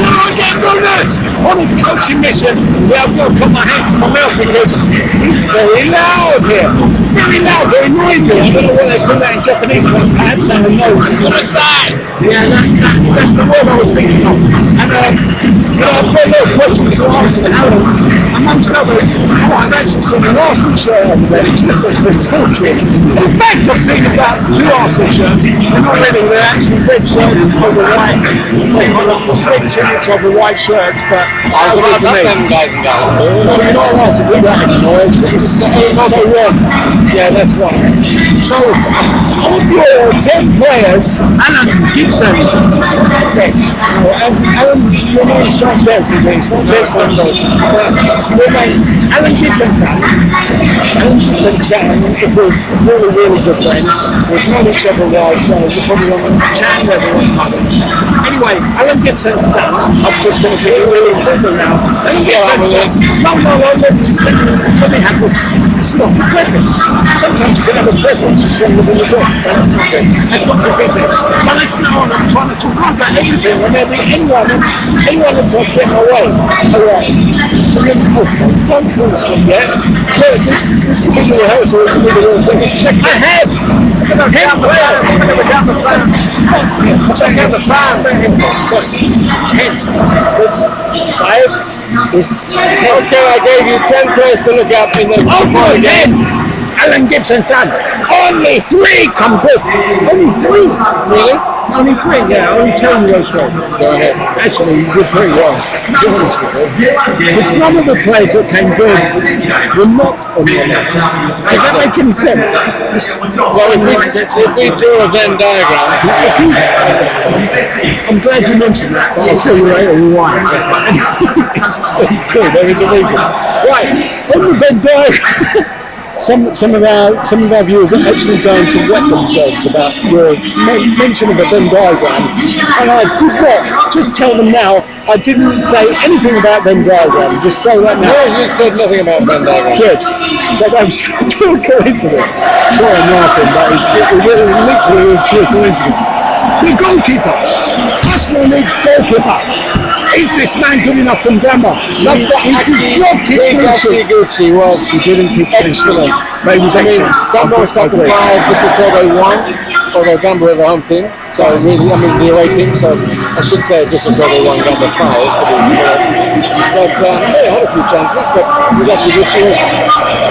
Oh, again, goodness! On a coaching mission, I've got to cut my hands to my mouth because it's very loud here. Very loud, very noisy. I don't know what they call that in Japanese, but perhaps I don't know. What is that? Yeah, that's the word I was thinking of. And I've got a lot of questions to ask Alan. Amongst others, I've actually seen an Arsenal shirt over there, just as we're talking. In fact, I've seen about 2 Arsenal shirts. They're not really, they're actually red shirts over white. They've got red shirts over white shirts, but I was about them guys and gals. No, you're not allowed to do that anymore. It's so wrong. Yeah, that's right. So, of your 10 players, Alan Gibson. Yes. Alan, your name's not Des, is it? It's not Des Fondos. Your name, Alan Gibson's son. Alan Gibson Chan, if we're really, really good friends. We've known each other a while, so we're probably on the Chan level of mother. Anyway, Alan Gibson's son, I'm just going to get you really simple now. Alan Gibson's son. No, just let me have this. It's not a preference. Sometimes you can have a preference that's wrong with the book, but that's not good. That's not good business. So let's go on. I'm trying to talk about everything. Whenever anyone that tries to get in my way. Alright. Don't fall asleep yet. Look, this could be the rehearsal, it could be the real thing. Check the head! Check out the fans! Check out the fans! This 5. Okay, I gave you 10 players to look up in the again! Alan Gibson's son. Only 3 come good. Only 3, really? Only 3, yeah. Only 2 in those 4. Go ahead. Actually, you did pretty well. Because none of the players that came good were not on the list. Does that make any sense? Well, if we do a Venn diagram, I'm glad you mentioned that, but I'll tell you later why. It's true, there is a reason. Right, on the Venn diagram. Some of our viewers are actually going to wet themselves about your mention of a Venn diagram, and I did not. Just tell them now, I didn't say anything about Venn diagram. Just say that now. No, you said nothing about Venn diagram. Good. So that was just a pure coincidence. Sure, I'm laughing, but it literally is pure coincidence. The goalkeeper. Arsenal need goalkeeper. Is this man good enough from Gamba? He did not keep Gucci was. He didn't keep excellent. But he was excellent. Gamba was second 5, Bissell 1, although Gamba were the home team. So really, the away team. So I should say Bissell 1, Gamba 5 to be correct. But they had a few chances, but Gucci was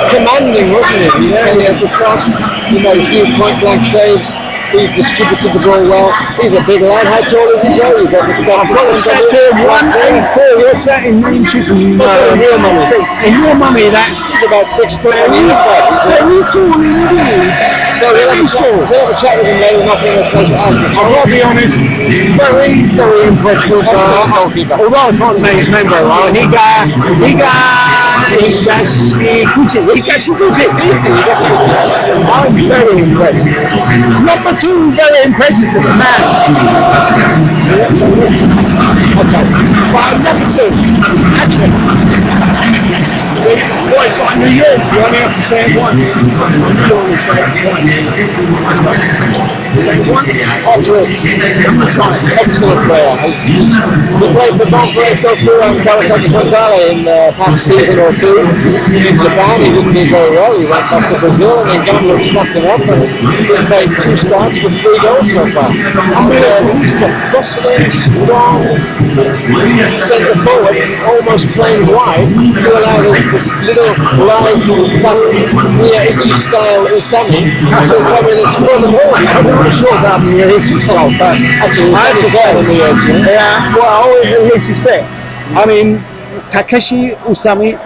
commanding, wasn't he? He had the cross, a few point-blank saves. He distributed the ball well. He's a big lad. How tall is he, Joe? You've got the stats. I've got the stats here. 184. What's that in inches? In real money. In your money, that's about 6 foot. Very tall indeed. So we'll have a chat with him later. Nothing a place to ask him. I've got to be honest. Very, very impressed with goalkeeper. Although I can't say his name very well. I'm very impressed. Number 2, very impressive to the man. Okay. But number 2, actually. Well, it's like New York, you only have to say it once. You only say it twice. Say it once. Patrick, excellent player. He played for Bonferreto and Kawasaki Frontale in the past season or 2. In Japan, he didn't do very well. He went back to Brazil and then Gambler snapped him up and he's played 2 starts with 3 goals so far. He's a bustling, strong centre forward, almost playing wide to allow this little live, fast, Miyaichi style Usami to come in and score the ball. I'm not sure about Miyaichi style, but actually, I have to say Miyaichi. Yeah, well, at least he's fit. I mean, Takeshi Usami.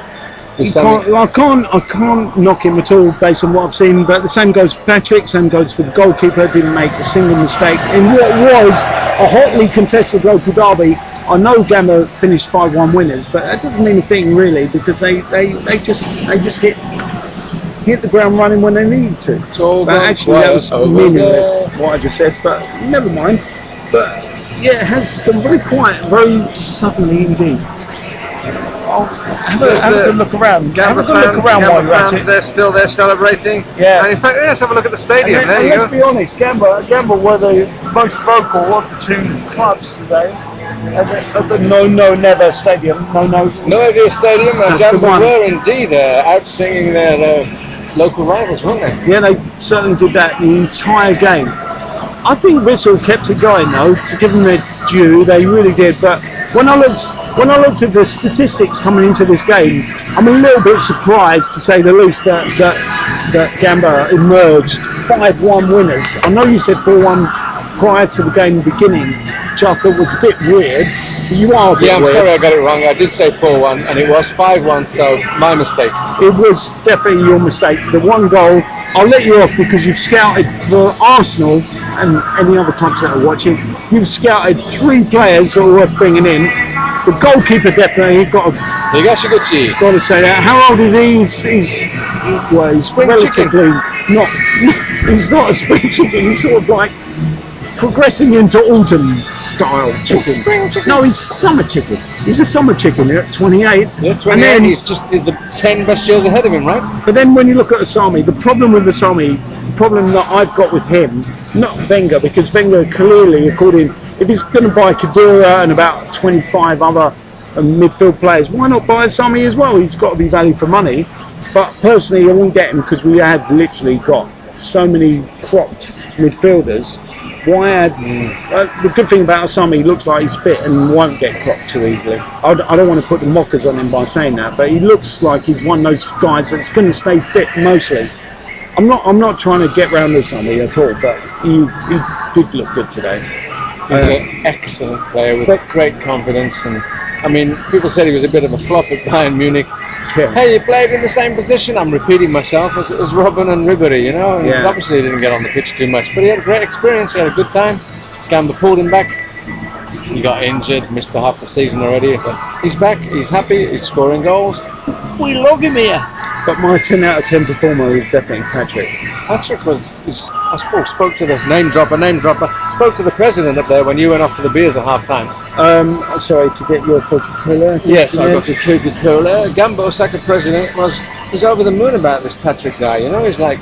I can't knock him at all based on what I've seen, but the same goes for Patrick, same goes for the goalkeeper. Didn't make a single mistake in what was a hotly contested local derby. I know Gamma finished 5-1 winners, but that doesn't mean a thing really, because they just hit the ground running when they needed to. But actually that was meaningless what I just said, but never mind. But yeah, it has gone very quiet, very suddenly indeed. Have a good look around. Have a good look around while you're at it. They're still there celebrating. Yeah. And in fact, let's have a look at the stadium. Let's be honest, Gamba were the most vocal of the 2 clubs today. at the Never Stadium. No Idea Stadium. That's the Gamba one. were indeed out singing their local rivals, weren't they? Yeah, they certainly did that the entire game. I think Vissel kept it going though. To give them their due, they really did. But when I looked at the statistics coming into this game, I'm a little bit surprised, to say the least, that Gamba emerged 5-1 winners. I know you said 4-1 prior to the game beginning, which I thought was a bit weird. But you are a bit Yeah, I'm weird. sorry I got it wrong. I did say 4-1 and it was 5-1, so my mistake. It was definitely your mistake. The one goal, I'll let you off because you've scouted for Arsenal and any other clubs that are watching. You've scouted 3 players that are worth bringing in. The goalkeeper definitely got to say that. How old is he? He's relatively not. He's not a spring chicken. He's sort of like progressing into autumn style chicken. Spring chicken? No, he's summer chicken. He's a summer chicken at 28. Yeah, 28. And then, he's the 10 best years ahead of him, right? but then when you look at Asami, the problem that I've got with him, not Wenger, because Wenger clearly, if he's going to buy Kadira and about 25 other midfield players, why not buy Asami as well? He's got to be value for money. But personally, I won't get him because we have literally got so many cropped midfielders. Why add? The good thing about Asami, he looks like he's fit and won't get cropped too easily. I don't want to put the mockers on him by saying that, but he looks like he's one of those guys that's going to stay fit mostly. I'm not trying to get round Asami at all, but he did look good today. He's an excellent player with great confidence, and I mean, people said he was a bit of a flop at Bayern Munich. Yeah. Hey, you played in the same position. I'm repeating myself as Robin and Ribery, you know. Yeah. Obviously, he didn't get on the pitch too much, but he had a great experience. He had a good time. Gamba pulled him back. He got injured, missed half the season already, but he's back. He's happy. He's scoring goals. We love him here. But my 10 out of 10 performer is definitely Patrick. Patrick I spoke to the name dropper, spoke to the president up there when you went off for the beers at half time. Sorry, to get your Coca-Cola. Yes, I got the Coca-Cola. Gamba Osaka president was over the moon about this Patrick guy, you know, he's like,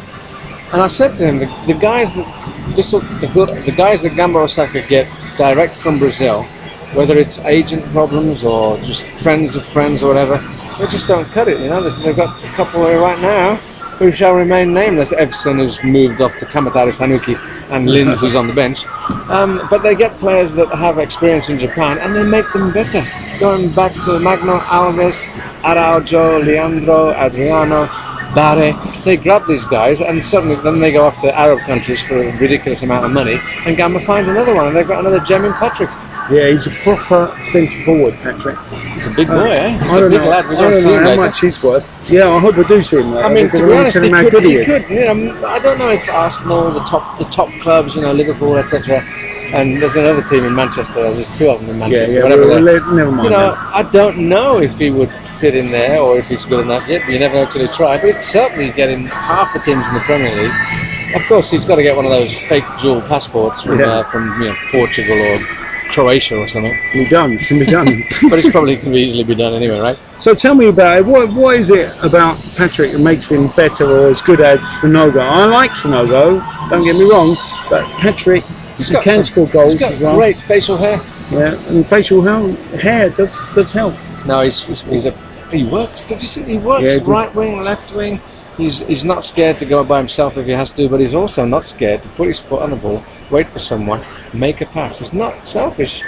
and I said to him, the guys that Gamba Osaka get direct from Brazil, whether it's agent problems or just friends of friends or whatever, they just don't cut it, you know. They've got a couple here right now who shall remain nameless. Evson, who's moved off to Kamatari Sanuki, and Linz, who's on the bench. But they get players that have experience in Japan and they make them better. Going back to Magno, Alves, Araujo, Leandro, Adriano, Bare, they grab these guys and suddenly then they go off to Arab countries for a ridiculous amount of money, and Gamba find another one and they've got another gem in Patrick. Yeah, he's a proper centre forward, Patrick. He's a big boy, eh? He's I don't a big know, lad. We I don't don't see know him how later. much he's worth. Yeah, I hope I do see him later. I mean, to be honest, he how good he is. could. You know, I don't know if Arsenal, the top clubs, you know, Liverpool, etc. And there's another team in Manchester. There's 2 of them in Manchester. Yeah, whatever. never mind. You know, I don't know if he would fit in there or if he's good enough yet. But you never know till you try. But it's certainly getting half the teams in the Premier League. Of course, he's got to get one of those fake dual passports from Portugal or Croatia or something. Can be done. But it's probably can easily be done anyway, right? So tell me about it. What is it about Patrick that makes him better or as good as Sanogo? I like Sanogo, don't get me wrong, but Patrick can score goals he's got as well. Great facial hair. Yeah, and facial hair does help. No, he works. Did you see? He works right wing, left wing. He's not scared to go by himself if he has to, but he's also not scared to put his foot on the ball, wait for someone, make a pass. He's not selfish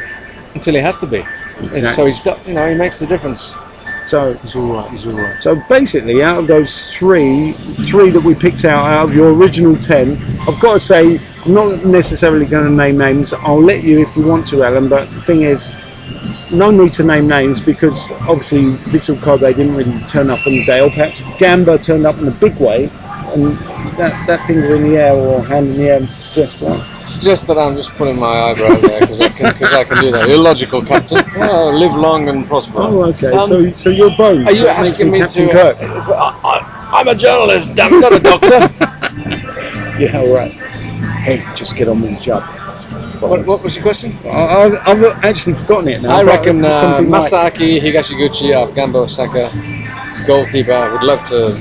until he has to be. Exactly. So he's got, you know, he makes the difference. So he's all right. So basically, out of those three that we picked out of your original 10, I've got to say, I'm not necessarily going to name names. I'll let you if you want to, Alan. But the thing is, no need to name names because obviously Vissel Kobe didn't really turn up on the day, or perhaps Gamba turned up in a big way, and that finger in the air or hand in the air suggests what? Suggests that I'm just putting my eyebrow there because I can do that. Illogical, Captain. Well, live long and prosper. Oh, okay. So you're both. Are you asking me Captain to? Kirk. I'm a journalist. I'm not a doctor. Yeah, all right. Hey, just get on with the job. What was your question? I've actually forgotten it now. I reckon something Masaki Higashiguchi of Gamba Osaka, goalkeeper. I would love to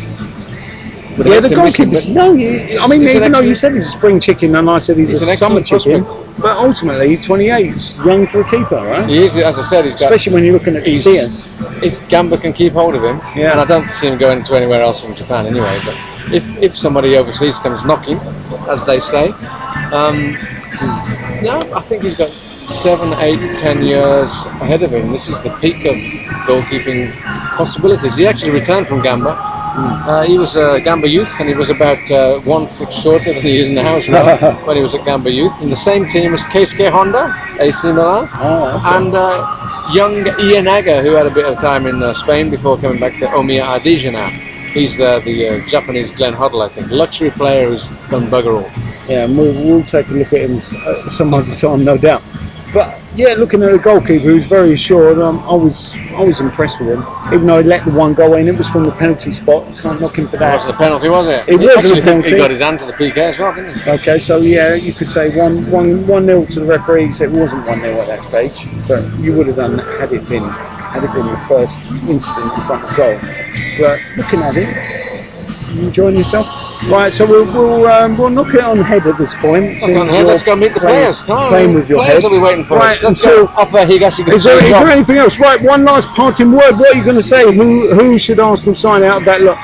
have Yeah, hit the and missing, goalkeeper's. but No, I mean, he's an even though you excellent- said he's a spring chicken and I said he's He's a an summer excellent chicken, prospect. but ultimately 28 is young for a keeper, right? He is, as I said, he's got. Especially when you're looking at He's- CS. If Gamba can keep hold of him, Yeah. and I don't see him going to anywhere else in Japan anyway, but if somebody overseas comes knocking, as they say, no, I think he's got 7, 8, 10 years ahead of him. This is the peak of goalkeeping possibilities. He actually returned from Gamba. He was a Gamba youth, and he was about 1 foot shorter than he is now as well when he was at Gamba youth. In the same team as Keisuke Honda, AC Milan, Oh, okay. and young Ienaga, who had a bit of time in Spain before coming back to Omiya Ardija now. He's the Japanese Glenn Hoddle, I think. Luxury player who's done bugger all. Yeah, and we'll take a look at him some other time, no doubt. But yeah, looking at a goalkeeper who's very assured, I was impressed with him. Even though he let the one go in, it was from the penalty spot. Can't knock him for It that. wasn't a penalty, was it? It wasn't Actually, a penalty. He got his hand to the PK as well, didn't he? Okay, so yeah, you could say 1-0 to the referees. It wasn't 1-0 at that stage, but you would have done that had it been the first incident in front of goal. But looking at it, you enjoying yourself? Right, so we'll knock it on the head at this point. Look on head, let's go meet the players. Come on, playing with your players head. will be waiting for Right, us. Let's until- go offer Higashi. Is there anything else? Right, one last parting word. What are you going to say? Who should Arsenal sign out of that lot?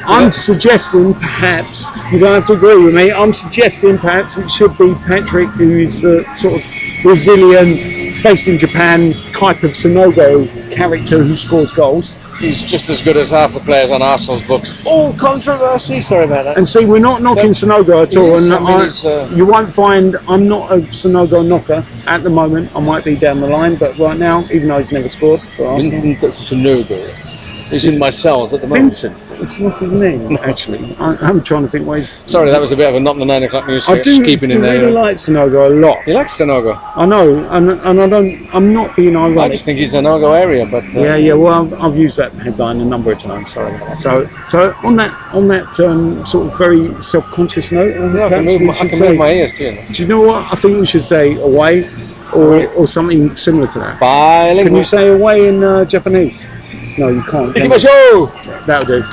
I'm suggesting perhaps, you don't have to agree with me, I'm suggesting perhaps it should be Patrick, who is the sort of Brazilian, based in Japan type of Sanogo character who scores goals. He's just as good as half the players on Arsenal's books. All controversy. Sorry about that. And see, we're not knocking Sanogo at all. Yes, And I mean, he's, you won't find, I'm not a Sanogo knocker at the moment. I might be down the line, but right now, even though he's never scored for Arsenal. Vincent Sanogo. He's in my cells at the moment. Vincent, it's not his name, actually. I'm trying to think why he's... Sorry, that was a bit of a not the 9 o'clock news. I do keeping in there. really like Sanogo a lot. He likes Sanogo. I know, and I'm not being I ironic. just think he's Sanogo area, but Yeah. Well, I've used that headline a number of times. Sorry. So on that sort of very self-conscious note, I perhaps can we move should say, my ears to you. do you know what? I think we should say away, or something similar to that. Bilingual. Can you say away in Japanese? No, you can't. can you? Ikimashou! That'll do.